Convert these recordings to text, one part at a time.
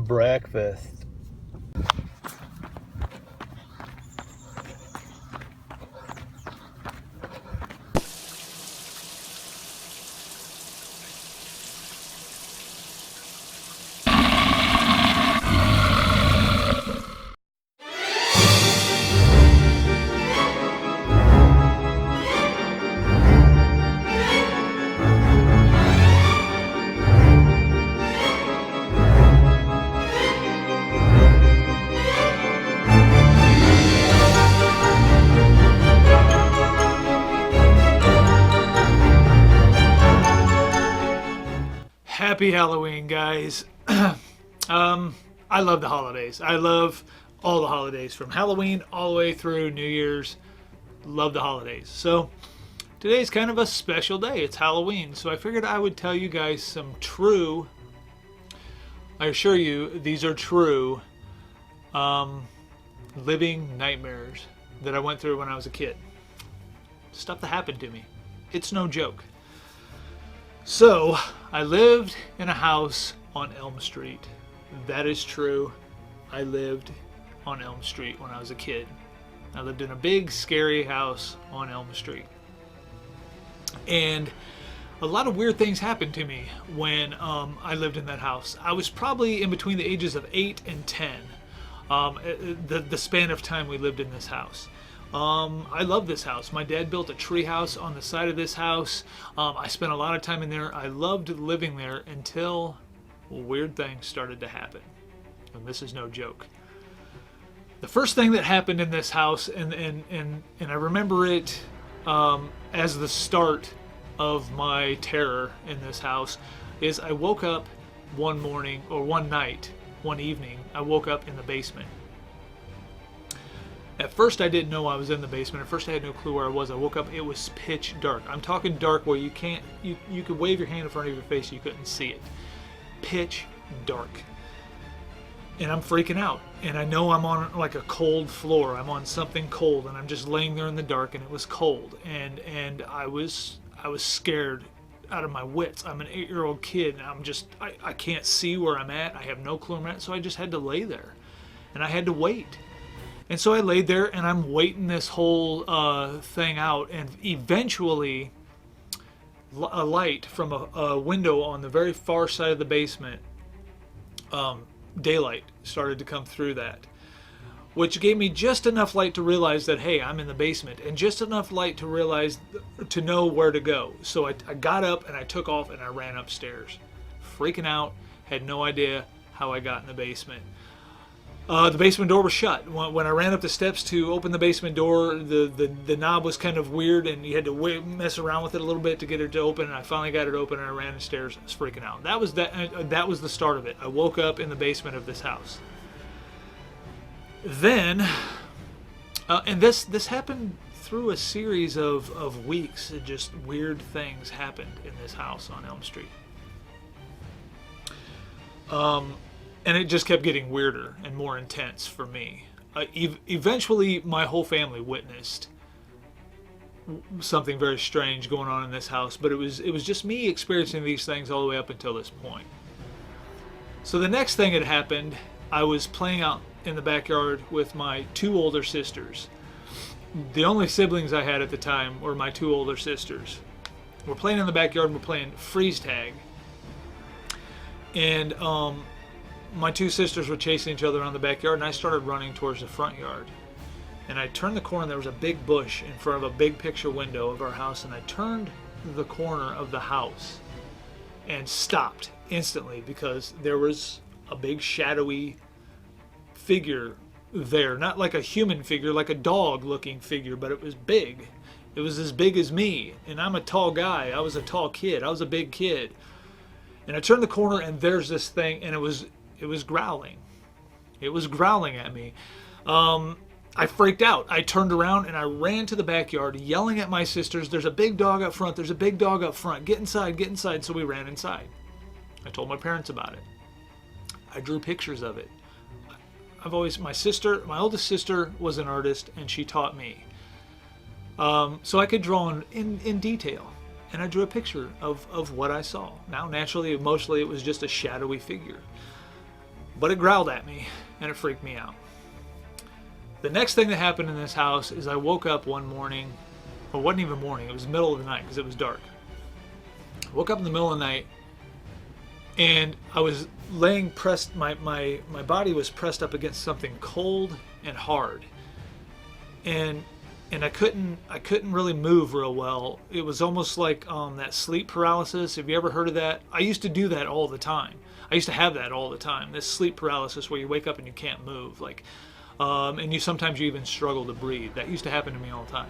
breakfast. Happy Halloween, guys. I love the holidays. I love all the holidays from Halloween all the way through New Year's. Love the holidays. So today's kind of a special day. It's Halloween. So I figured I would tell you guys some true, I assure you, these are true living nightmares that I went through when I was a kid. Stuff that happened to me. It's no joke. So, I lived in a house on Elm Street. That is true. I lived on Elm Street when I was a kid. I lived in a big, scary house on Elm Street. And a lot of weird things happened to me when I lived in that house. I was probably in between the ages of 8 and 10, the span of time we lived in this house. I love this house. My dad built a tree house on the side of this house. I spent a lot of time in there. I loved living there until weird things started to happen. And this is no joke. The first thing that happened in this house, and I remember it as the start of my terror in this house, is I woke up one morning, or one night, one evening, I woke up in the basement. At first I didn't know I was in the basement. At first I had no clue where I was. I woke up, it was pitch dark. I'm talking dark where you could wave your hand in front of your face, you couldn't see it. Pitch dark. And I'm freaking out. And I know I'm on like a cold floor. I'm on something cold and I'm just laying there in the dark and it was cold. And I was scared out of my wits. I'm an 8-year-old kid and I can't see where I'm at. I have no clue where I'm at, so I just had to lay there. And I had to wait. And so I laid there and I'm waiting this whole thing out, and eventually a light from a window on the very far side of the basement, daylight started to come through that, which gave me just enough light to realize that, hey, I'm in the basement, and just enough light to realize, to know where to go. So I got up and I took off and I ran upstairs, freaking out, had no idea how I got in the basement. The basement door was shut. When I ran up the steps to open the basement door, the knob was kind of weird, and you had to mess around with it a little bit to get it to open. And I finally got it open, and I ran upstairs. I was freaking out. That was the start of it. I woke up in the basement of this house. Then, and this happened through a series of weeks. Just weird things happened in this house on Elm Street. And it just kept getting weirder and more intense for me. Eventually, my whole family witnessed something very strange going on in this house, but it was just me experiencing these things all the way up until this point. So the next thing that happened, I was playing out in the backyard with my 2 older sisters. The only siblings I had at the time were my 2 older sisters. We're playing in the backyard and we're playing freeze tag. And my 2 sisters were chasing each other around the backyard, and I started running towards the front yard. And I turned the corner, and there was a big bush in front of a big picture window of our house, and I turned the corner of the house and stopped instantly because there was a big shadowy figure there. Not like a human figure, like a dog-looking figure, but it was big. It was as big as me, and I'm a tall guy. I was a tall kid. I was a big kid. And I turned the corner, and there's this thing, and it was growling. It was growling at me. I freaked out. I turned around and I ran to the backyard yelling at my sisters, there's a big dog up front, there's a big dog up front, get inside, get inside. So we ran inside. I told my parents about it. I drew pictures of it. My oldest sister was an artist and she taught me. So I could draw in detail. And I drew a picture of what I saw. Now, naturally, mostly it was just a shadowy figure. but it growled at me and it freaked me out. The next thing that happened in this house is I woke up one morning, or it wasn't even morning, it was the middle of the night because it was dark. I woke up in the middle of the night and I was laying pressed, my body was pressed up against something cold and hard. And I couldn't really move real well. It was almost like that sleep paralysis. Have you ever heard of that? I used to do that all the time. I used to have that all the time. This sleep paralysis where you wake up and you can't move, and you sometimes you even struggle to breathe. That used to happen to me all the time.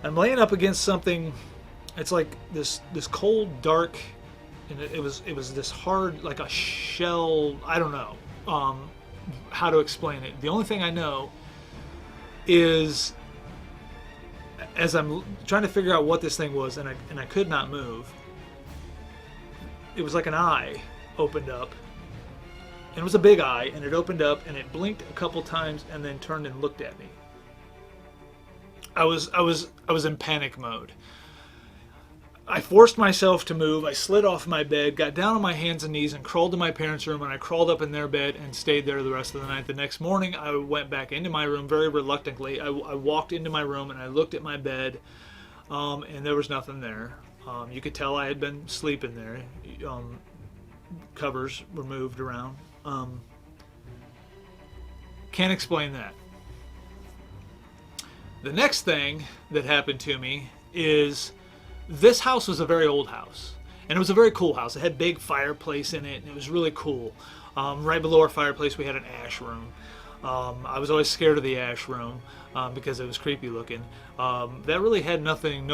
I'm laying up against something. It's like this cold, dark, and it was this hard, like a shell. I don't know how to explain it. The only thing I know is, as I'm trying to figure out what this thing was, and I could not move, it was like an eye opened up. And it was a big eye, and it opened up, and it blinked a couple times, and then turned and looked at me. I was in panic mode. I forced myself to move. I slid off my bed, got down on my hands and knees, and crawled to my parents' room, and I crawled up in their bed and stayed there the rest of the night. The next morning, I went back into my room very reluctantly. I walked into my room, and I looked at my bed, and there was nothing there. You could tell I had been sleeping there. Covers were moved around. Can't explain that. The next thing that happened to me is, this house was a very old house, and it was a very cool house. It had a big fireplace in it, and it was really cool. Right below our fireplace, we had an ash room. I was always scared of the ash room because it was creepy looking. That really had nothing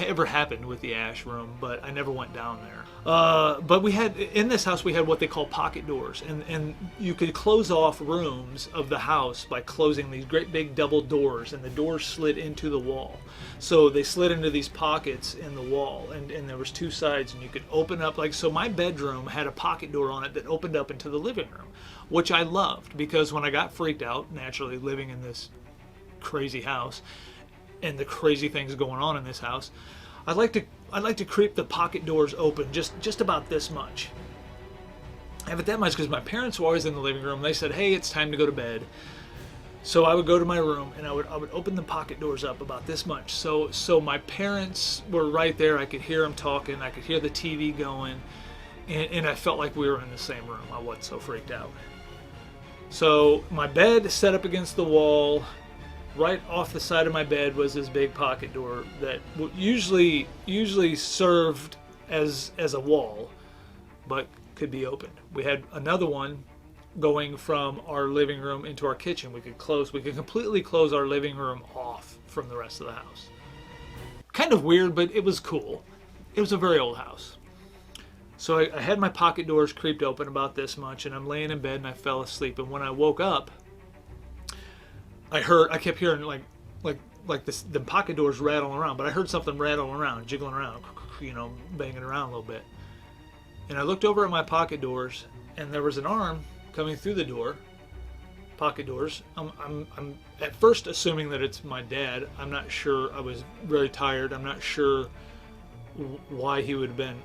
ever happened with the ash room, but I never went down there. But we had, in this house, we had what they call pocket doors, and you could close off rooms of the house by closing these great big double doors, and the doors slid into the wall. So they slid into these pockets in the wall, and there was two sides, and you could open up, so my bedroom had a pocket door on it that opened up into the living room, which I loved, because when I got freaked out, naturally living in this crazy house and the crazy things going on in this house, I'd like to creep the pocket doors open just about this much. I have it that much because my parents were always in the living room. They said, "Hey, it's time to go to bed." So I would go to my room and I would open the pocket doors up about this much. So my parents were right there. I could hear them talking. I could hear the TV going, and I felt like we were in the same room. I wasn't so freaked out. So my bed set up against the wall. Right off the side of my bed was this big pocket door that usually served as a wall, but could be opened. We had another one going from our living room into our kitchen. We could completely close our living room off from the rest of the house. Kind of weird, but it was cool. It was a very old house. So I had my pocket doors creeped open about this much, and I'm laying in bed and I fell asleep. And when I woke up, I kept hearing like the pocket doors rattling around, but I heard something rattling around, jiggling around, banging around a little bit. And I looked over at my pocket doors, and there was an arm coming through the pocket doors. I'm at first assuming that it's my dad. I'm not sure. I was very tired. I'm not sure why he would have been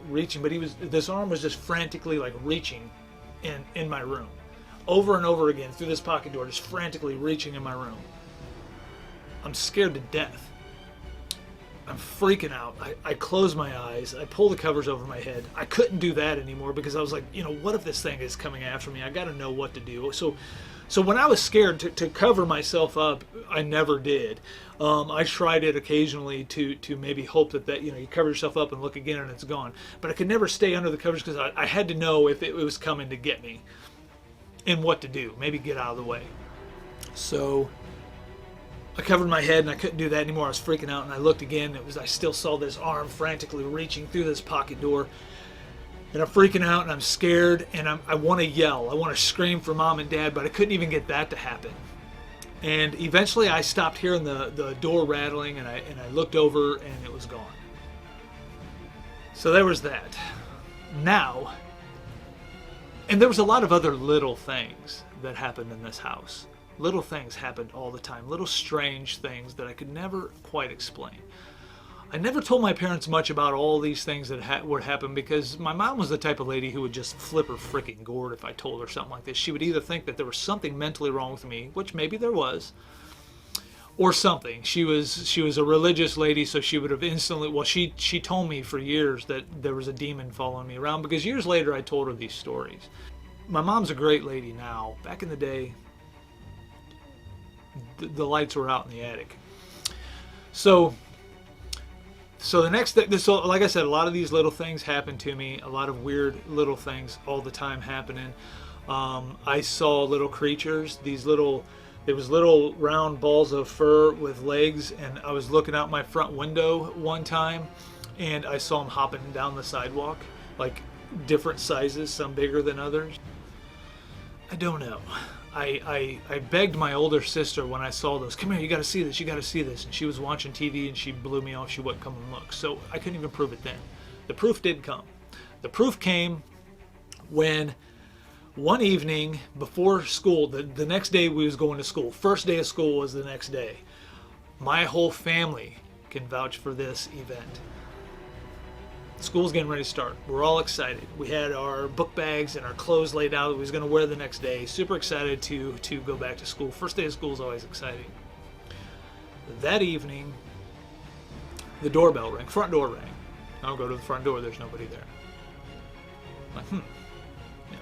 reaching, but this arm was just frantically reaching in my room. Over and over again through this pocket door, just frantically reaching in my room. I'm scared to death. I'm freaking out. I close my eyes. I pull the covers over my head. I couldn't do that anymore because I was like, what if this thing is coming after me? I got to know what to do. So when I was scared to cover myself up, I never did. I tried it occasionally to maybe hope that you cover yourself up and look again and it's gone. But I could never stay under the covers because I had to know if it was coming to get me. And what to do, maybe get out of the way. So I covered my head and I couldn't do that anymore. I was freaking out, and I looked again. I still saw this arm frantically reaching through this pocket door, and I'm freaking out and I'm scared and I want to yell. I want to scream for Mom and Dad, but I couldn't even get that to happen. And eventually I stopped hearing the door rattling, and I looked over and it was gone. So there was that. Now. And there was a lot of other little things that happened in this house. Little things happened all the time. Little strange things that I could never quite explain. I never told my parents much about all these things that would happen because my mom was the type of lady who would just flip her freaking gourd if I told her something like this. She would either think that there was something mentally wrong with me, which maybe there was, or something. She was a religious lady, so she would have instantly. Well, she told me for years that there was a demon following me around because years later I told her these stories. My mom's a great lady now. Back in the day, the lights were out in the attic. So the next day, so like I said, a lot of these little things happen to me. A lot of weird little things all the time happening. I saw little creatures. There was little round balls of fur with legs, and I was looking out my front window one time, and I saw them hopping down the sidewalk, like different sizes, some bigger than others. I don't know. I begged my older sister when I saw those, come here, you got to see this, you got to see this. And she was watching TV and she blew me off. She wouldn't come and look. So I couldn't even prove it then. The proof did come. The proof came when one evening before school, the next day we was going to school. First day of school was the next day. My whole family can vouch for this event. School's getting ready to start. We're all excited. We had our book bags and our clothes laid out that we was going to wear the next day. Super excited to go back to school. First day of school is always exciting. That evening, the doorbell rang. Front door rang. I'll go to the front door. There's nobody there. I'm like,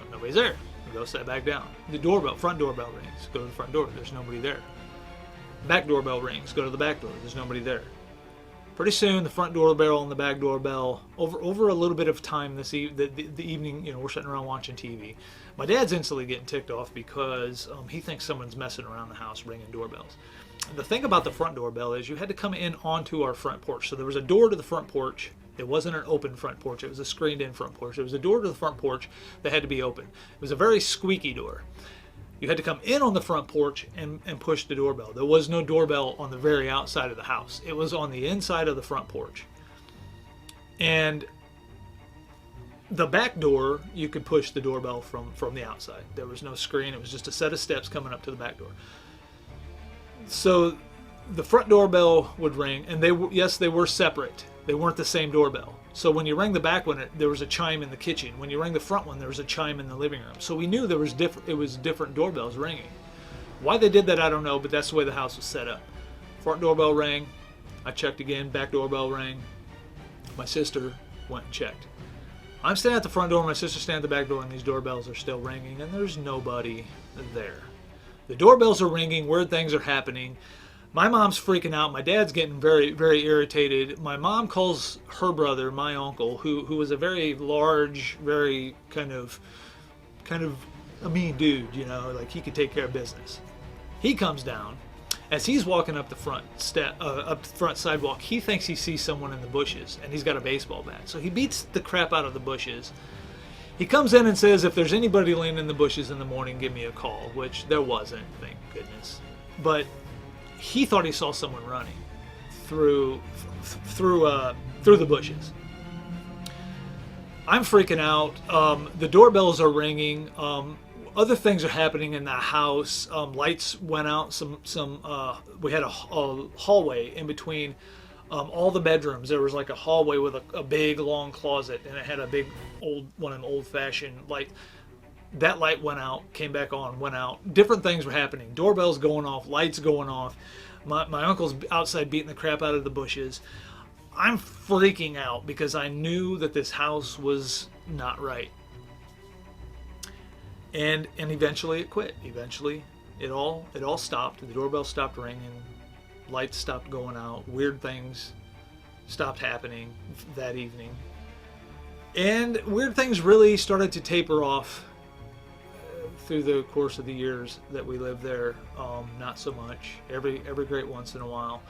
nobody's there. I go sit back down. The front doorbell rings. Go to the front door. There's nobody there. Back doorbell rings. Go to the back door. There's nobody there. Pretty soon, the front doorbell and the back doorbell, over a little bit of time the evening, we're sitting around watching TV. My dad's instantly getting ticked off because he thinks someone's messing around the house ringing doorbells. The thing about the front doorbell is you had to come in onto our front porch. So there was a door to the front porch. It wasn't an open front porch. It was a screened-in front porch. There was a door to the front porch that had to be open. It was a very squeaky door. You had to come in on the front porch and push the doorbell. There was no doorbell on the very outside of the house. It was on the inside of the front porch. And the back door, you could push the doorbell from the outside. There was no screen. It was just a set of steps coming up to the back door. So the front doorbell would ring, and they were separate. They weren't the same doorbell. So when you rang the back one, there was a chime in the kitchen. When you rang the front one, there was a chime in the living room. So we knew it was different doorbells ringing. Why they did that, I don't know, but that's the way the house was set up. Front doorbell rang. I checked again. Back doorbell rang. My sister went and checked. I'm standing at the front door. My sister's standing at the back door, and these doorbells are still ringing, and there's nobody there. The doorbells are ringing. Weird things are happening. My mom's freaking out. My dad's getting very, very irritated. My mom calls her brother, my uncle, who was a very large, very kind of a mean dude, like he could take care of business. He comes down. As he's walking up the front sidewalk, he thinks he sees someone in the bushes, and he's got a baseball bat. So he beats the crap out of the bushes. He comes in and says, if there's anybody laying in the bushes in the morning, give me a call, which there wasn't, thank goodness. But he thought he saw someone running through the bushes. I'm freaking out. The doorbells are ringing. Other things are happening in the house. Lights went out. We had a hallway in between all the bedrooms. There was like a hallway with a big long closet, and it had a big one of them old-fashioned light. That light went out, came back on, went out. Different things were happening. Doorbells going off, lights going off. My uncle's outside beating the crap out of the bushes. I'm freaking out because I knew that this house was not right. And eventually it quit. Eventually it all stopped. The doorbell stopped ringing. Lights stopped going out. Weird things stopped happening that evening. And weird things really started to taper off through the course of the years that we lived there. Not so much. Every great once in a while,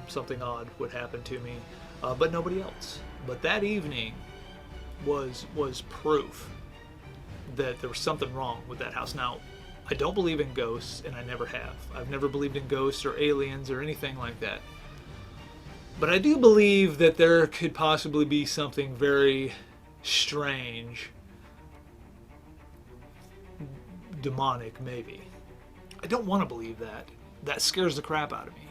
something odd would happen to me, but nobody else. But that evening was proof that there was something wrong with that house. Now, I don't believe in ghosts, and I never have. I've never believed in ghosts or aliens or anything like that. But I do believe that there could possibly be something very strange, demonic maybe. I don't want to believe that. That scares the crap out of me.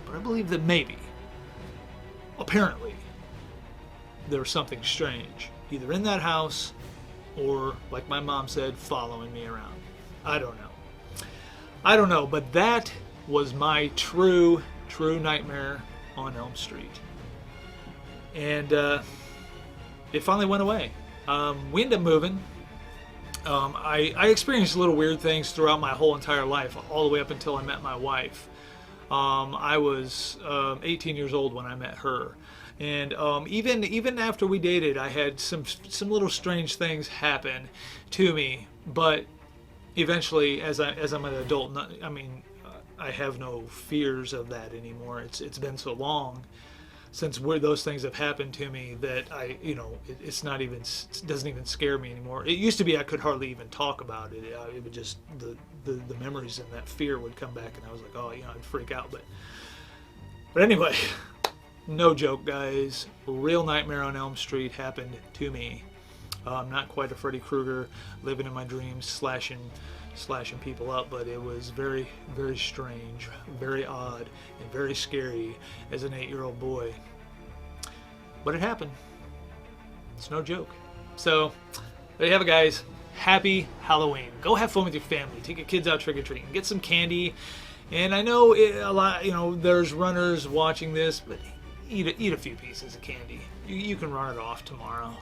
But I believe that maybe apparently there was something strange, either in that house or, like my mom said, following me around. I don't know. I don't know, but that was my true nightmare on Elm Street. And it finally went away. We ended up moving. I experienced little weird things throughout my whole entire life, all the way up until I met my wife. I was 18 years old when I met her. And even after we dated, I had some little strange things happen to me. But eventually, as I'm an adult, I have no fears of that anymore. It's been so long since those things have happened to me that it's not even, it doesn't even scare me anymore. It used to be I could hardly even talk about it. It would just, the memories and that fear would come back, and I was like, oh, I'd freak out. But anyway, no joke, guys. Real Nightmare on Elm Street happened to me. I'm not quite a Freddy Krueger living in my dreams, slashing people up, but it was very, very strange, very odd, and very scary as an 8-year-old boy. But it happened. It's no joke. So there you have it, guys. Happy Halloween. Go have fun with your family. Take your kids out trick-or-treating. Get some candy. And I know a lot, there's runners watching this, but eat a few pieces of candy. You can run it off tomorrow.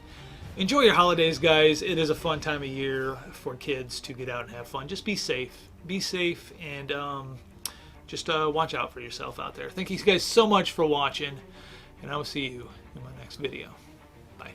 Enjoy your holidays, guys. It is a fun time of year for kids to get out and have fun. Just be safe. Be safe, and just watch out for yourself out there. Thank you guys so much for watching, and I will see you in my next video. Bye.